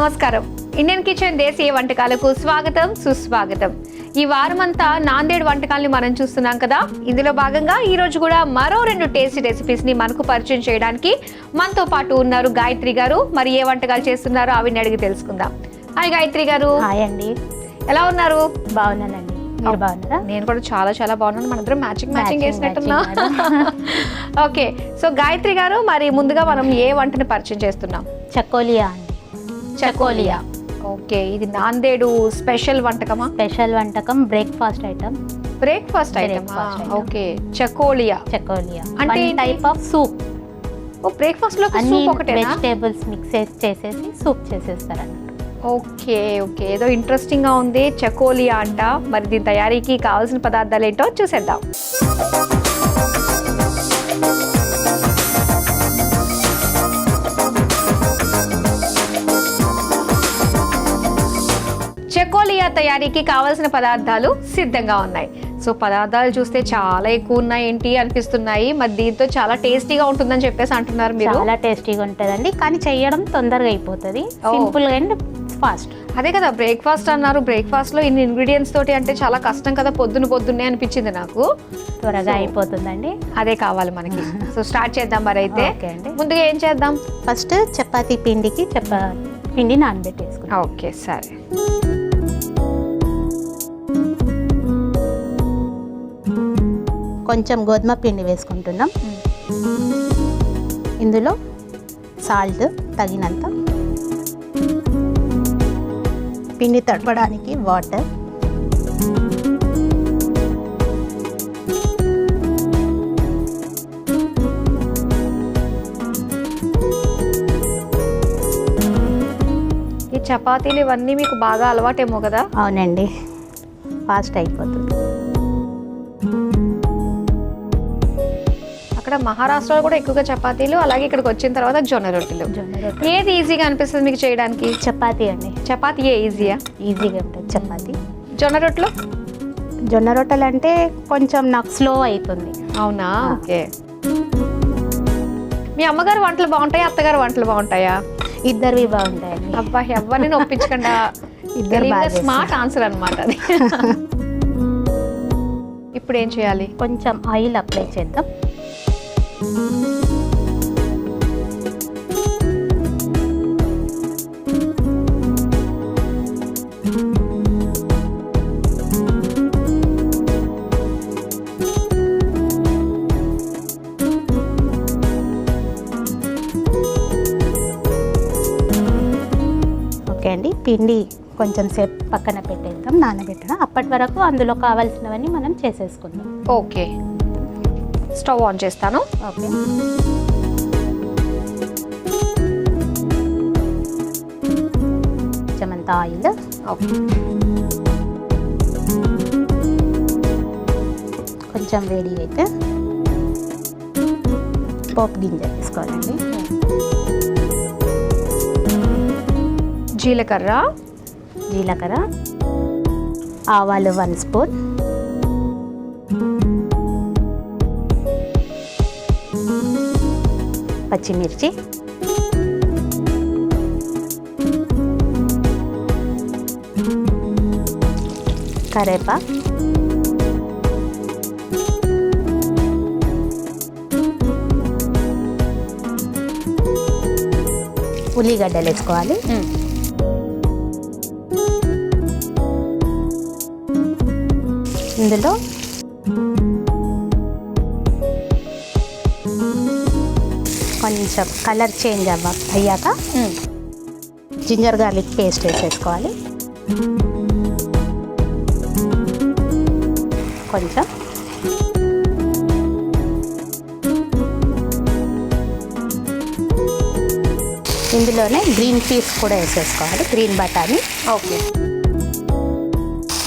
నమస్కారం. Indian kitchen దేశీయ వంటకాలకు స్వాగతం, సుస్వాగతం. ఈ వారమంతా నాందేడ్ వంటకాలని మనం చూస్తున్నాం కదా. ఇందులో భాగంగా ఈ రోజు కూడా మరో 2 టేస్టీ రెసిపీస్ ని మనకు పరిచయం చేయడానికి మనతో పాటు ఉన్నారు గాయత్రి గారు. మరి ఏ వంటకాలు చేస్తున్నారో అవిని అడిగి తెలుసుకుందాం. హాయ్ గాయత్రి గారు. హాయ్ అండి. ఎలా ఉన్నారు? బాగున్నానండి. మీరు బాగున్నారా? నేను కూడా చాలా బాగున్నాను. మనందరం మ్యాచింగ్ వేసినట్టున్నా. ఓకే, సో గాయత్రి గారు, మరి ముందుగా మనం ఏ వంటని పరిచయం చేస్తున్నాం? చకోలియా అండి. చకోలియా. ఓకే, ఇది నాందేడు స్పెషల్ వంటకమా? స్పెషల్ వంటకం, breakfast item. Breakfast item. Okay, chakolya. Chakolya అంటే టైప్ ఆఫ్ సూప్. ఓ, బ్రేక్ఫాస్ట్ లో సూప్ ఒకటే? వెజిటేబుల్స్ మిక్స్ చేసేసి సూప్ చేసేస్తారు అన్నట్టు. ఓకే, ఏదో ఇంట్రెస్టింగ్ గా ఉంది. చకోలియా అంట. మరి దీని తయారీకి కావాల్సిన పదార్థాలు ఏంటో చూసేద్దాం. చకోలియా తయారీకి కావాల్సిన పదార్థాలు సిద్ధంగా ఉన్నాయి. సో పదార్థాలు చూస్తే చాలా ఎక్కువ ఉన్నాయి ఏంటి అనిపిస్తున్నాయి. మరి దీంతో చాలా టేస్టీగా ఉంటుందని చెప్పేసి అంటున్నారు మీరు. చాలా టేస్టీగా ఉంటుందండి, కానీ చేయడం తొందరగా అయిపోతుంది. Simple and fast. అదే కదా, బ్రేక్ఫాస్ట్ అన్నారు. బ్రేక్ఫాస్ట్ లో ఇన్ని ఇంగ్రీడియంట్స్ తోటి అంటే చాలా కష్టం కదా. పొద్దున్నే అనిపించింది నాకు. త్వరగా అయిపోతుందండి, అదే కావాలి మనకి. సో స్టార్ట్ చేద్దాం. మరి అయితే ముందుగా ఏం చేద్దాం? ఫస్ట్ చపాతీ పిండికి పిండి నానబెట్టేసుకుందాం. ఓకే, సరే. కొంచెం గోధుమ పిండి వేసుకుంటున్నాం. ఇందులో సాల్ట్ తగినంత, పిండి తడపడానికి వాటర్, ఈ చపాతీలు ఇవన్నీ మీకు బాగా అలవాటేమో కదా? అవునండి, ఫాస్ట్ అయిపోతుంది. అక్కడ మహారాష్ట్రలో కూడా ఎక్కువగా చపాతీలు, అలాగే ఇక్కడికి వచ్చిన తర్వాత జొన్న రొట్టెలు. ఏది ఈజీగా అనిపిస్తుంది మీకు చేయడానికి? చపాతీ అండి. చపాతీ ఈజీగా ఉంటుంది చపాతీ. జొన్న రొట్టెలు అంటే కొంచెం నాకు స్లో అవుతుంది. అవునా? ఓకే. మీ అమ్మగారు వంటలు బాగుంటాయా, అత్తగారు వంటలు బాగుంటాయా? ఇద్దరివి బాగుంటాయండి. అబ్బా, ఎవరిని ఒప్పించకుండా స్మార్ట్ ఆన్సర్ అన్నమాట అది. ఇప్పుడు ఏం చేయాలి? కొంచెం ఆయిల్ అప్లై చేద్దాం. ఓకే అండి, పిండి కొంచెం సేపు పక్కన పెట్టేద్దాం, నానబెట్టడం. అప్పటి వరకు అందులో కావాల్సినవన్నీ మనం చేసేసుకుందాం. ఓకే, స్టవ్ ఆన్ చేస్తాను. ఓకే, కొంచెమంత ఆయిల్. ఓకే, కొంచెం వేడి అయితే పోపు గింజలు తీసుకోవాలండి. జీలకర్ర, ఆవాలు 1 స్పూన్, పచ్చిమిర్చి, కరేపాకు, ఉల్లిగడ్డలు వేసుకోవాలి. ఇందులో కొంచెం కలర్ చేంజ్ అయ్యాక జింజర్ గార్లిక్ పేస్ట్ వేసేసుకోవాలి. కొంచెం ఇందులోనే గ్రీన్ పీస్ కూడా వేసేసుకోవాలి, గ్రీన్ బటానీ. ఓకే,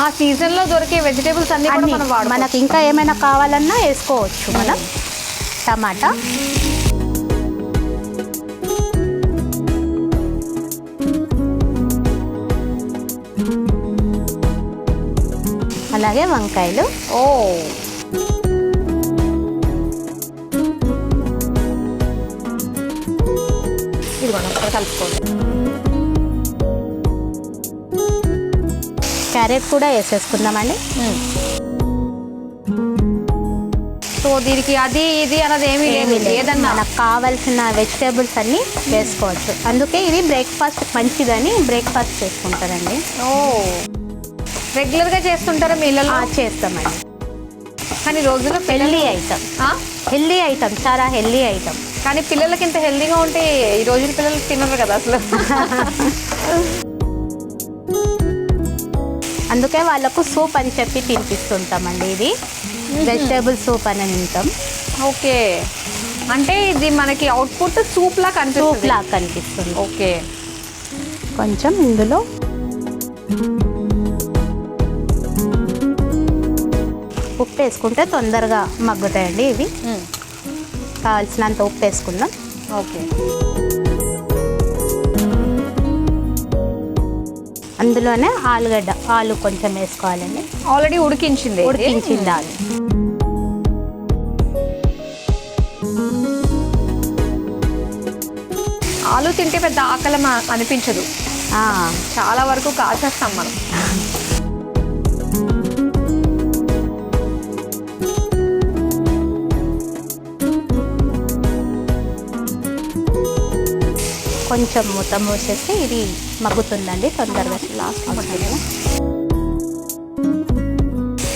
ఆ సీజన్లో దొరికే వెజిటేబుల్స్ అన్నీ కూడా మనం వాడుకోవచ్చు. మనకి ఇంకా ఏమైనా కావాలన్నా వేసుకోవచ్చు. మనం టమాటా, అలాగే వంకాయలు. ఇది మనం కలుపుకోవాలి. క్యారెట్ కూడా వేసేసుకుందామండి. సో దీనికి అది ఇది అన్నది ఏమీ లేదు, ఏదన్నా మనకు కావాల్సిన వెజిటేబుల్స్ అన్నీ వేసుకోవచ్చు. అందుకే ఇది బ్రేక్ఫాస్ట్ మంచిదని బ్రేక్ఫాస్ట్ చేసుకుంటారండి. ఓ, రెగ్యులర్గా చేస్తుంటారా మీ ఇళ్ళలో? చేస్తామండి. కానీ రోజుల్లో హెల్దీ ఐటమ్, హెల్దీ ఐటమ్, చాలా హెల్దీ ఐటమ్. కానీ పిల్లలకి ఇంత హెల్దీగా ఉంటే ఈ రోజుల పిల్లలు తినరు కదా అసలు. అందుకే వాళ్ళకు సూప్ అని చెప్పి తినిపిస్తుంటామండి. ఇది వెజిటేబుల్ సూప్ అని తింటాం. ఓకే, అంటే ఇది మనకి అవుట్పుట్ సూప్ లా కనిపిస్తుంది. ఓకే, కొంచెం ఇందులో ఉప్పు వేసుకుంటే తొందరగా మగ్గుతాయండి ఇవి. కావాల్సినంత ఉప్పు వేసుకుందాం. ఓకే, అందులోనే ఆలు కొంచెం వేసుకోవాలండి. ఆల్రెడీ ఉడికించింది ఆలు. ఆలు తింటే పెద్ద ఆకలి అనిపించదు, చాలా వరకు కాచేస్తాం మనం. కొంచెం మూత మూసేస్తే ఇది మగ్గుతుందండి తొందరగా.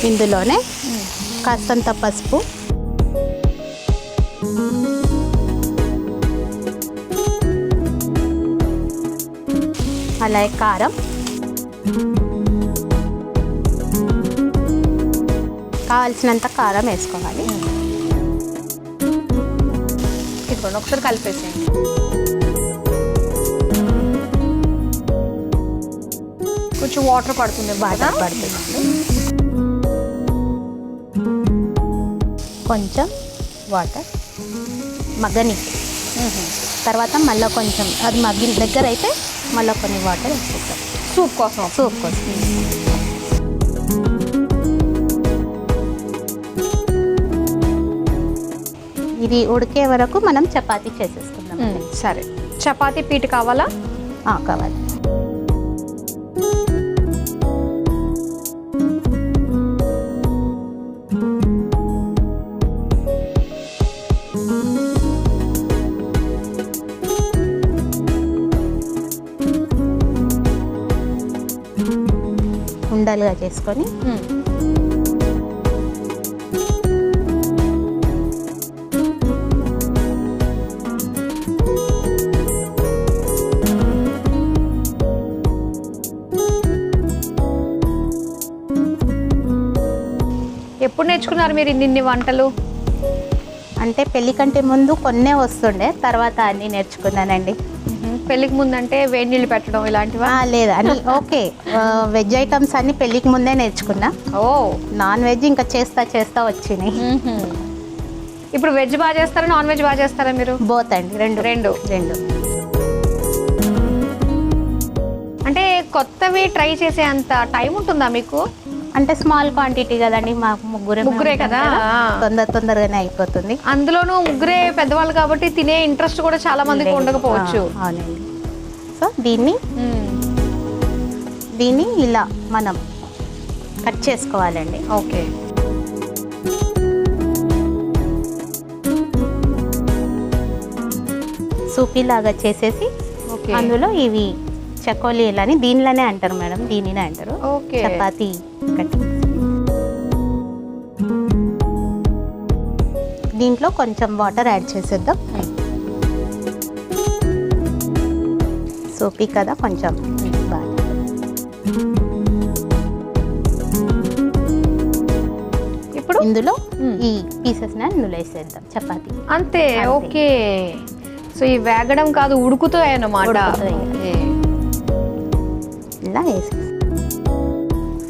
ఇందులోనే కాస్తంత పసుపు, అలాగే కారం, కావాల్సినంత కారం వేసుకోవాలి. ఇప్పుడు ఒకసారి కలిపేసేయండి. కొంచెం వాటర్ పడుతుంది, బాగా పడుతుంది. కొంచెం వాటర్ మగ్గని తర్వాత మళ్ళీ కొంచెం అది మగ్గిన దగ్గర అయితే మళ్ళీ కొన్ని వాటర్ వేసుకుంటాం సూప్ కోసం. ఇది ఉడికే వరకు మనం చపాతీ చేసేసుకుందాం. సరే, చపాతీ పీట కావాలా? కావాలి. ఉండలుగా చేసుకొని ఎప్పుడు నేర్చుకున్నారు మీరు ఇన్ని వంటలు? అంటే పెళ్లి కంటే ముందు కొన్నే వస్తుండే, తర్వాత అన్నీ నేర్చుకున్నానండి. పెళ్ళికి ముందు అంటే వేడి నీళ్ళు పెట్టడం ఇలాంటివా? లేదు అన్ని ఓకే. వెజ్ ఐటమ్స్ అన్ని పెళ్ళికి ముందే నేర్చుకున్నా. నాన్ వెజ్ ఇంకా చేస్తా వచ్చినాయి. ఇప్పుడు వెజ్ బాగా చేస్తారా, నాన్ వెజ్ బాగా చేస్తారా మీరు? బోత్ అండి, రెండు. అంటే కొత్తవి ట్రై చేసే అంత టైం ఉంటుందా మీకు? అంటే స్మాల్ క్వాంటిటీ కదండి, మాకు ముగ్గురే కదా, తొందరగానే అయిపోతుంది. అందులోనూ ముగ్గురే పెద్దవాళ్ళు కాబట్టి తినే ఇంట్రెస్ట్ కూడా చాలా మందికి ఉండకపోవచ్చు. అవునండి. సో దీన్ని ఇలా మనం కట్ చేసుకోవాలండి. ఓకే, సూపీ లాగా చేసేసి అందులో ఇవి చకోలీలని దీనిలోనే అంటారు మేడం, దీనినే అంటారు. చపాతీ కట్టి దీంట్లో కొంచెం వాటర్ యాడ్ చేసేద్దాం. సూపీ కదా కొంచెం బాగా. ఇప్పుడు ఇందులో ఈ పీసెస్ని ఇందులో వేసేద్దాం చపాతీ. అంతే. ఓకే, సో ఈ వేగడం కాదు, ఉడుకుతాయి అన్నమాట. ఇలా వేసి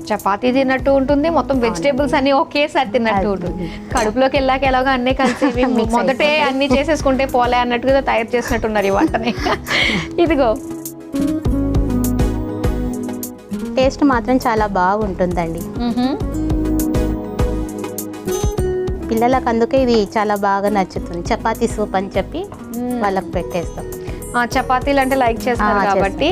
చపాతీ తిన్నట్టు ఉంటుంది, మొత్తం వెజిటేబుల్స్ అన్ని ఒకేసారి తిన్నట్టు ఉంటుంది. కడుపులోకి వెళ్ళాక ఎలాగో అన్నీ కలిసి మొదటే అన్ని చేసేసుకుంటే పోలే అన్నట్టుగా తయారు చేసినట్టున్నారు ఈ వంటని. ఇదిగో టేస్ట్ మాత్రం చాలా బాగుంటుందండి. పిల్లలకు అందుకే ఇది చాలా బాగా నచ్చుతుంది. చపాతీ సూప్ అని చెప్పి వాళ్ళకి పెట్టేస్తాం. చపాతీలు అంటే లైక్ చేస్తారు కాబట్టి.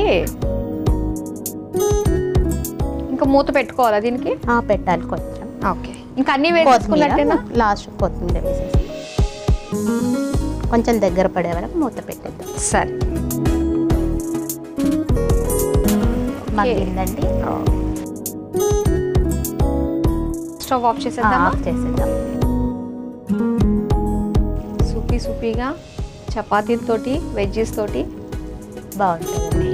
ఇంకా మూత పెట్టుకోవాలా దీనికి? పెట్టాలి కొంచెం. ఓకే, ఇంకా అన్ని వేసుకున్నట్టేనా? లాస్ట్ కొత్తిమీర వేసేసి కొంచెం దగ్గర పడే వరకు మూత పెట్టేద్దాం. సరే, మగ్గిందండి. స్టవ్ ఆఫ్ చేసేద్దామా? ఆఫ్ చేసేద్దాం. సూపీగా చపాతీలతోటి వెజ్జెస్ తోటి బాగుంటుందండి.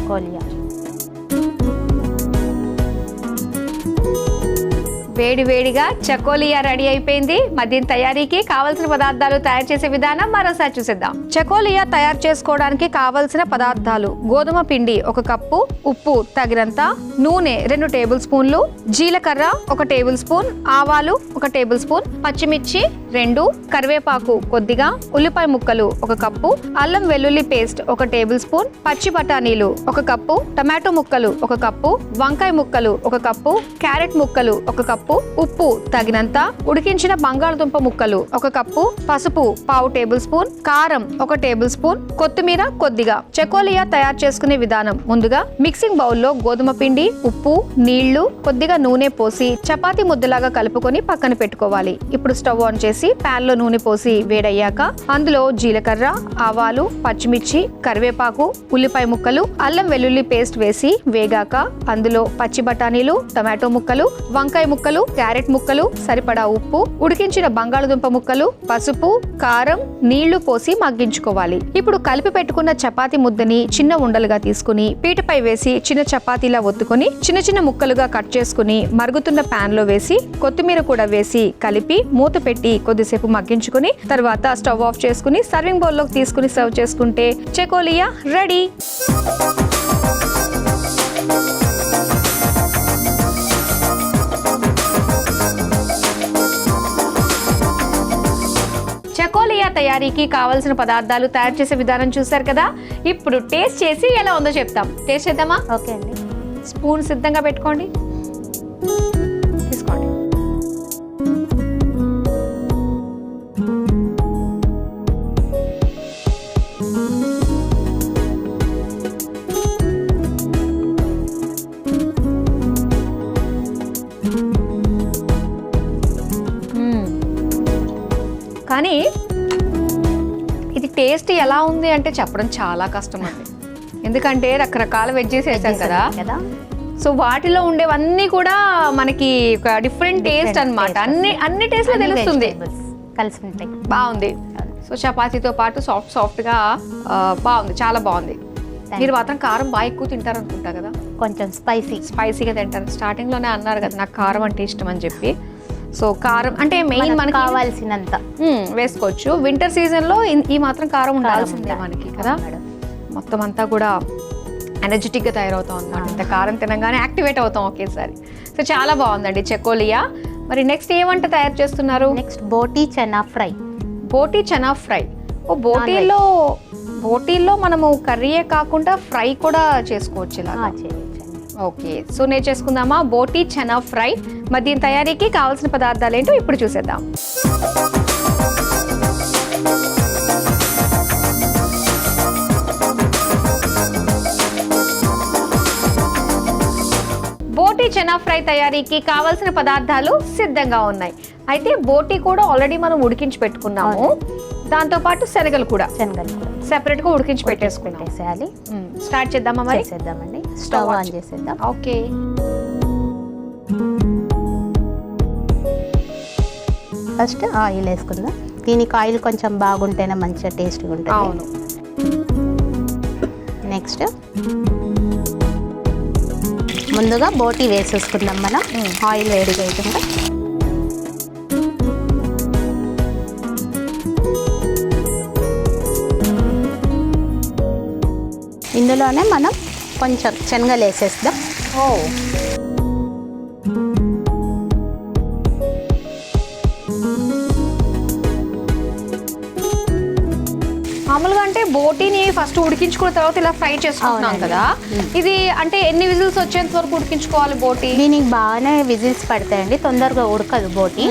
కోలియా వేడిగా చకోలియా రెడీ అయిపోయింది. మరి దీని తయారీకి కావలసిన పదార్థాలు తయారు చేసే విధానం మరోసారి చూసేద్దాం. చకోలియా తయారు చేసుకోవడానికి కావలసిన పదార్థాలు: గోధుమ పిండి 1 కప్పు, ఉప్పు తగినంత, నూనె 2 టేబుల్ స్పూన్లు, జీలకర్ర 1 టేబుల్ స్పూన్, ఆవాలు 1 టేబుల్ స్పూన్, పచ్చిమిర్చి 2, కరివేపాకు కొద్దిగా, ఉల్లిపాయ ముక్కలు 1 కప్పు, అల్లం వెల్లుల్లి పేస్ట్ 1 టేబుల్ స్పూన్, పచ్చి బఠానీలు 1 కప్పు, టమాటో ముక్కలు 1 కప్పు, వంకాయ ముక్కలు 1 కప్పు, క్యారెట్ ముక్కలు 1 కప్పు, ఉప్పు తగినంత, ఉడికించిన బంగాళదుంప ముక్కలు 1 కప్పు, పసుపు 1/2 టేబుల్ స్పూన్, కారం 1 టేబుల్ స్పూన్, కొత్తిమీర కొద్దిగా. చకోలియా తయారు చేసుకునే విధానం: ముందుగా మిక్సింగ్ బౌల్లో గోధుమ పిండి, ఉప్పు, నీళ్లు, కొద్దిగా నూనె పోసి చపాతీ ముద్దలాగా కలుపుకొని పక్కన పెట్టుకోవాలి. ఇప్పుడు స్టవ్ ఆన్ చేసి పాన్ లో నూనె పోసి వేడయ్యాక అందులో జీలకర్ర, ఆవాలు, పచ్చిమిర్చి, కరివేపాకు, ఉల్లిపాయ ముక్కలు, అల్లం వెల్లుల్లి పేస్ట్ వేసి వేగాక అందులో పచ్చి బఠానీలు, టమాటో ముక్కలు, వంకాయ ముక్కలు, క్యారెట్ ముక్కలు, సరిపడా ఉప్పు, ఉడికించిన బంగాళదుంప ముక్కలు, పసుపు, కారం, నీళ్లు పోసి మగ్గించుకోవాలి. ఇప్పుడు కలిపి పెట్టుకున్న చపాతీ ముద్దని చిన్న ఉండలుగా తీసుకుని పీటపై వేసి చిన్న చపాతీలా ఒత్తుకొని చిన్న ముక్కలుగా కట్ చేసుకుని మరుగుతున్న పాన్ లో వేసి కొత్తిమీర కూడా వేసి కలిపి మూత పెట్టి కొద్దిసేపు మగ్గించుకుని తర్వాత స్టవ్ ఆఫ్ చేసుకుని సర్వింగ్ బౌల్ లోకి తీసుకుని సర్వ్ చేసుకుంటే చకోలియా రెడీ. చకోలియా తయారీకి కావాల్సిన పదార్థాలు తయారు చేసే విధానం చూసారు కదా. ఇప్పుడు టేస్ట్ చేసి ఎలా ఉందో చెప్తాం. టేస్ట్ చేద్దామా? ఓకే అండి. స్పూన్ సిద్ధంగా పెట్టుకోండి, తీసుకోండి. కానీ ఇది టేస్ట్ ఎలా ఉంది అంటే చెప్పడం చాలా కష్టం అండి. ఎందుకంటే రకరకాల వెజ్జెస్ వేసాం కదా, సో వాటిలో ఉండేవన్నీ కూడా మనకి ఒక డిఫరెంట్ టేస్ట్ అన్నమాట. అన్ని టేస్ట్ లో తెలుస్తుంది, కలిసి ఉంటాయి. బాగుంది. సో చపాతీతో పాటు సాఫ్ట్గా బాగుంది, చాలా బాగుంది. మీరు మాత్రం కారం బాగా ఎక్కువ తింటారు అనుకుంటా కదా? కొంచెం స్పైసీగా తింటారు. స్టార్టింగ్ లోనే అన్నారు కదా నాకు కారం అంటే ఇష్టం అని చెప్పి. సో కారం అంటే మెయిన్ మనకి కావాల్సినంత వేసుకోవచ్చు. వింటర్ సీజన్ లో ఈ మాత్రం కారం ఉండాల్సిందే మనకి కదా. మొత్తం అంతా కూడా ఎనర్జెటిక్ గా తయారవుతాం అన్నమాట. ఇంత కారం తినగానే యాక్టివేట్ అవుతాం ఒకేసారి. సో చాలా బాగుందండి చకోలియా. మరి నెక్స్ట్ ఏ వంట తయారు చేస్తున్నారు? Next boti chana fry. Boti chana fry. ఓ బోటీల్లో మనము కర్రీయే కాకుండా ఫ్రై కూడా చేసుకోవచ్చు ఇలా. ఓకే, సో నేను చేసుకుందామా బోటీ చనా ఫ్రై. మరి దీని తయారీకి కావాల్సిన పదార్థాలు ఏంటో ఇప్పుడు చూసేద్దాం. బోటీ చనా ఫ్రై తయారీకి కావాల్సిన పదార్థాలు సిద్ధంగా ఉన్నాయి. అయితే బోటీ కూడా ఆల్రెడీ మనం ఉడికించి పెట్టుకున్నాము. దాంతో పాటు శనగలు కూడా సెపరేట్ గా ఉడికించి పెట్టేసేయాలి. స్టార్ట్ చేద్దామా? మరి చేద్దామండి. స్టవ్ ఆన్ చేసేద్దాం. ఓకే, ఫస్ట్ ఆయిల్ వేసుకుందాం. దీనికి ఆయిల్ కొంచెం బాగుంటేనే మంచిగా టేస్ట్గా ఉంటుంది. అవును. నెక్స్ట్ ముందుగా బోటీ వేసేసుకుందాం మనం. ఆయిల్ వేడిగా అవుతుందా. ఇందులోనే మనం కొంచెం శనగలు వేసేద్దాం. మామూలుగా అంటే బోటీని ఫస్ట్ ఉడికించుకున్న తర్వాత ఇలా ఫ్రై చేసుకుంటున్నాం కదా. ఇది అంటే ఎన్ని విజిల్స్ వచ్చేంత వరకు ఉడికించుకోవాలి బోటీ? దీనికి బాగానే విజిల్స్ పడతాయండి, తొందరగా ఉడకదు బోటీ.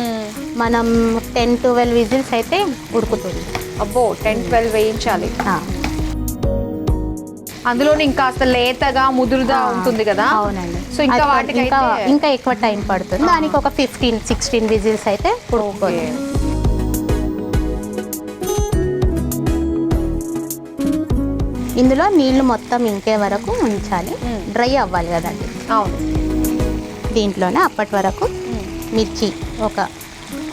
మనం 10-12 విజిల్స్ అయితే ఉడుకుతుంది. అబ్బో 10-12 వేయించాలి. ఆ, అందులోనే ఇంకా అసలు లేతగా ముదురుగా ఉంటుంది కదా. అవునండి. సో ఇంకా అది వాటికి ఇంకా ఎక్కువ టైం పడుతుంది. దానికి ఒక 15-16 విజిల్స్ అయితే ఉడుకుతుంది. ఇందులో నీళ్లు మొత్తం ఇంకే వరకు ఉంచాలి, డ్రై అవ్వాలి కదండి. అవును. దీంట్లోనే అప్పటి వరకు మిర్చి, ఒక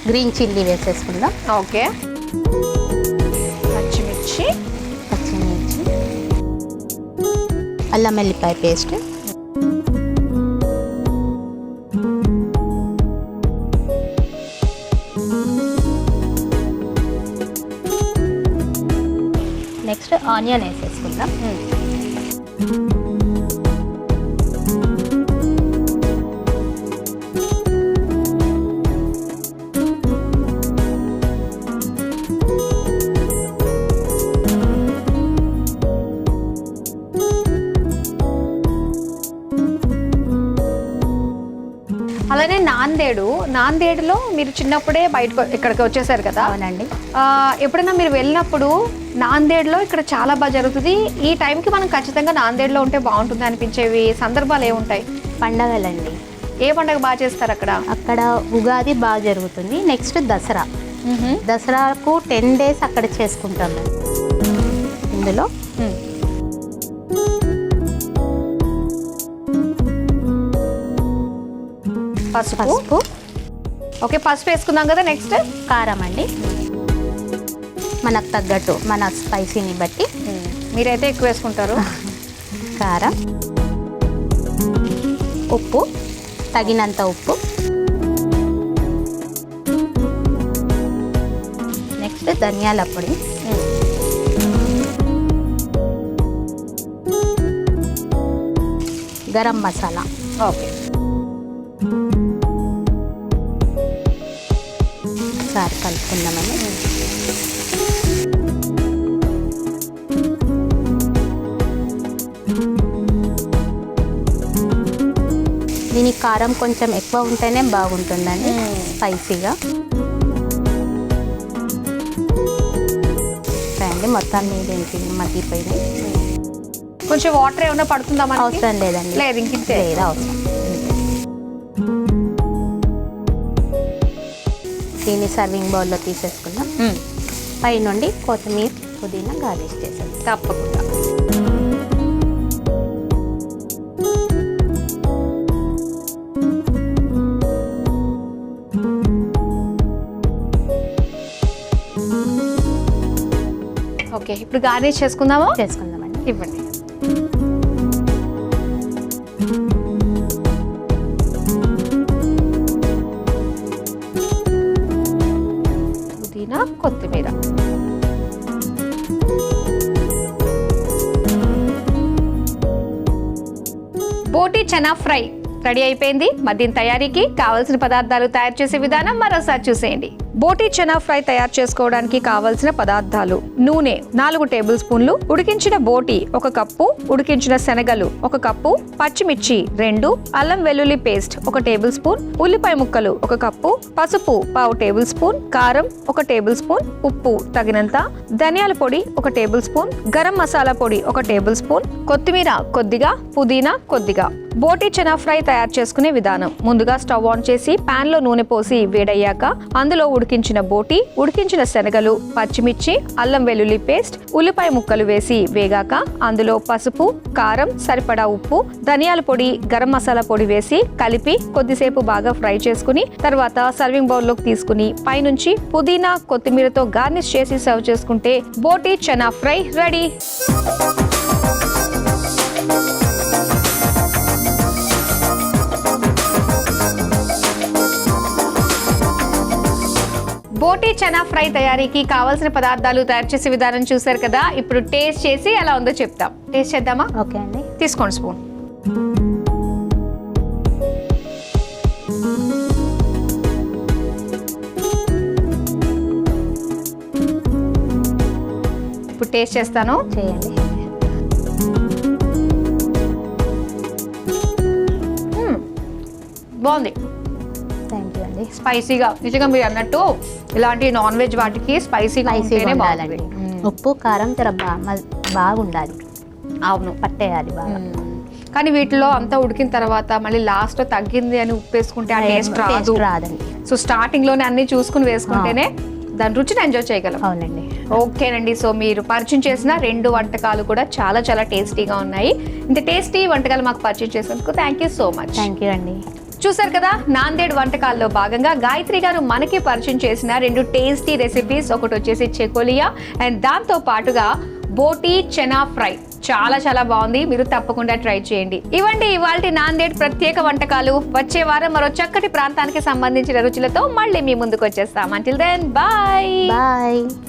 గ్రీన్ చిల్లీ వేసేసుకుందాం. ఓకే. పచ్చిమిర్చి, అల్లం వెల్లిపాయ పేస్ట్, నెక్స్ట్ ఆనియన్ వేసేసుకుందాం. అలానే నాందేడులో మీరు చిన్నప్పుడే బయటకు ఇక్కడికి వచ్చేసారు కదా. అవునండి. ఎప్పుడైనా మీరు వెళ్ళినప్పుడు నాందేడ్లో ఇక్కడ చాలా బాగా జరుగుతుంది, ఈ టైంకి మనం ఖచ్చితంగా నాందేడ్లో ఉంటే బాగుంటుంది అనిపించేవి సందర్భాలు ఏముంటాయి? పండగలండి. ఏ పండుగ బాగా చేస్తారు అక్కడ? అక్కడ ఉగాది బాగా జరుగుతుంది. నెక్స్ట్ దసరా. దసరాకు 10 days అక్కడ చేసుకుంటాము. ఇందులో పసుపు. ఓకే, పసుపు వేసుకుందాం కదా. నెక్స్ట్ కారం అండి, మనకు తగ్గట్టు మన స్పైసీని బట్టి. మీరైతే ఎక్కువ వేసుకుంటారు. కారం, ఉప్పు, తగినంత ఉప్పు. నెక్స్ట్ ధనియాల పొడి, గరం మసాలా. ఓకే. ఒకసారి కలుపుకుందామని. దీనికి కారం కొంచెం ఎక్కువ ఉంటేనే బాగుంటుందండి, స్పైసీగా. అండి మొత్తాన్ని దీనికి మగ్గిపోయినాయి. కొంచెం వాటర్ ఏమైనా పడుతుందా? అవసరం లేదండి. లేదు, ఇంకింతే. లేదు, అవసరం. దీన్ని సర్వింగ్ బౌల్లో తీసేసుకుందాం. పై నుండి కొత్తిమీర, పుదీనా గార్నిష్ చేసేది. తప్పకుండా. ఓకే, ఇప్పుడు గార్నిష్ చేసుకుందామా? చేసుకుందామండి. ఇవ్వండి. పుదీనా, కొత్తిమీర. బోటి చనా ఫ్రై రెడీ అయిపోయింది. మరి దీని తయారీకి కావాల్సిన పదార్థాలు, తయారు చేసే విధానం మరోసారి చూసేయండి. బోటి చనా ఫ్రై తయారు చేసుకోవడానికి కావలసిన పదార్థాలు: నూనె 4 టేబుల్ స్పూన్లు, ఉడికించిన బోటి 1 కప్పు, ఉడికించిన శనగలు 1 కప్పు, పచ్చిమిర్చి 2, అల్లం వెల్లుల్లి పేస్ట్ 1 టేబుల్ స్పూన్, ఉల్లిపాయ ముక్కలు 1 కప్పు, పసుపు 1/2 టేబుల్ స్పూన్, కారం 1 టేబుల్ స్పూన్, ఉప్పు తగినంత, ధనియాల పొడి 1 టేబుల్ స్పూన్, గరం మసాలా పొడి 1 టేబుల్ స్పూన్, కొత్తిమీర కొద్దిగా, పుదీనా కొద్దిగా. బోటి చనా ఫ్రై తయారు చేసుకునే విధానం: ముందుగా స్టవ్ ఆన్ చేసి పాన్ లో నూనె పోసి వేడయ్యాక అందులో ఉడికించిన బోటి, ఉడికించిన శనగలు, పచ్చిమిర్చి, అల్లం వెల్లుల్లి పేస్ట్, ఉల్లిపాయ ముక్కలు వేసి వేగాక అందులో పసుపు, కారం, సరిపడా ఉప్పు, ధనియాల పొడి, గరం మసాలా పొడి వేసి కలిపి కొద్దిసేపు బాగా ఫ్రై చేసుకుని తర్వాత సర్వింగ్ బౌల్లోకి తీసుకుని పైనుంచి పుదీనా, కొత్తిమీరతో గార్నిష్ చేసి సర్వ్ చేసుకుంటే బోటి చనా ఫ్రై రెడీ. బోటి చనా ఫ్రై తయారీకి కావాల్సిన పదార్థాలు, తయారు చేసే విధానం చూసారు కదా. ఇప్పుడు టేస్ట్ చేసి ఎలా ఉందో చెప్తాం. టేస్ట్ చేద్దామా? ఓకే అండి. తీసుకోండి స్పూన్. ఇప్పుడు టేస్ట్ చేస్తాను. చేయండి. బాగుంది. థ్యాంక్ యూ అండి. స్పైసీగా, నిజంగా మీరు అన్నట్టు ఇలాంటి నాన్ వెజ్ వాటికి స్పైసీగా ఉంటేనే బాగుంటుంది. ఉప్పు కారం బాగుండాలి, అవును, పట్టేయాలి బాగా. కానీ వీటిలో అంతా ఉడికిన తర్వాత మళ్ళీ లాస్ట్ లో తగ్గింది అని ఉప్పు వేసుకుంటే ఆ టేస్ట్ రాదండి. సో స్టార్టింగ్ లోనే అన్ని చూసుకుని వేసుకుంటేనే దాని రుచిని ఎంజాయ్ చేయగలం. అవునండి. ఓకేనండి, సో మీరు పరిచయం చేసిన 2 వంటకాలు కూడా చాలా చాలా టేస్టీగా ఉన్నాయి. ఇంత టేస్టీ వంటకాలు మాకు పరిచయం చేసినందుకు thank you so much. Thank you అండి. చూసారు కదా, నాందేడ్ వంటకాల్లో భాగంగా గాయత్రి గారు మనకి పరిచయం చేసిన 2 టేస్టీ రెసిపీస్. ఒకటి వచ్చేసి చెకోలియా అండ్ దాంతో పాటుగా బోటీ చెనా ఫ్రై. చాలా చాలా బాగుంది, మీరు తప్పకుండా ట్రై చేయండి. ఇవ్వండి ఇవాల్టి నాందేడ్ ప్రత్యేక వంటకాలు. వచ్చే వారం మరో చక్కటి ప్రాంతానికి సంబంధించిన రుచులతో మళ్ళీ మీ ముందుకు వచ్చేస్తాం. Until then bye.